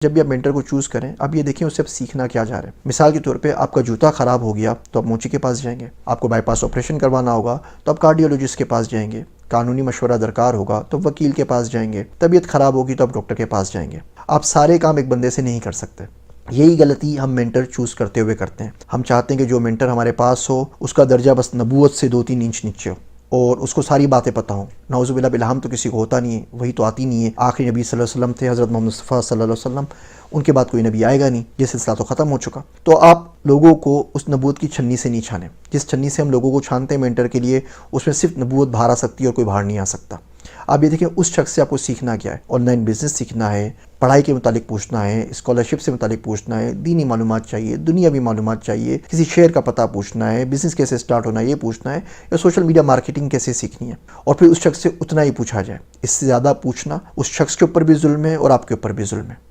जब भी आप मेंटर को चूज़ करें, आप ये देखें उससे आप सीखना क्या जा रहे हैं। मिसाल के तौर पे आपका जूता ख़राब हो गया तो आप मोची के पास जाएंगे, आपको बाईपास ऑपरेशन करवाना होगा तो आप कार्डियोलॉजिस्ट के पास जाएंगे, कानूनी मशवरा दरकार होगा तो वकील के पास जाएंगे, तबीयत ख़राब होगी तो आप डॉक्टर के पास जाएंगे। आप सारे काम एक बंदे से नहीं कर सकते। यही गलती हम मेंटर चूज़ करते हुए करते हैं। हम चाहते हैं कि जो मेंटर हमारे पास हो उसका दर्जा बस नबूवत से 2-3 इंच नीचे हो और उसको सारी बातें पता हों। नाउज़ुबिल्लाह बिल्हम तो किसी को होता नहीं है, वही तो आती नहीं है। आखिरी नबी सल्लल्लाहु अलैहि वसल्लम थे हज़रत मोहम्मद मुस्तफ़ा सल्लल्लाहु अलैहि वसल्लम, उनके बाद कोई नबी आएगा नहीं, ये सिलसिला तो ख़त्म हो चुका। तो आप लोगों को उस नबूवत की छन्नी से नहीं छाने। जिस छन्नी से हम लोगों को छानते हैं मेंटर के लिए, उसमें सिर्फ नबूवत बाहर आ सकती है और कोई बाहर नहीं आ सकता। आप ये देखें उस शख्स से आपको सीखना क्या है। ऑनलाइन बिज़नेस सीखना है, पढ़ाई के मुतालिक पूछना है, स्कॉलरशिप से मुतालिक पूछना है, दीनी मालूमात चाहिए, दुनियावी मालूमात चाहिए, किसी शेयर का पता पूछना है, बिज़नेस कैसे स्टार्ट होना है ये पूछना है, या सोशल मीडिया मार्केटिंग कैसे सीखनी है, और फिर उस शख्स से उतना ही पूछा जाए। इससे ज़्यादा पूछना उस शख्स के ऊपर भी जुल्म है और आपके ऊपर भी जुल्म है।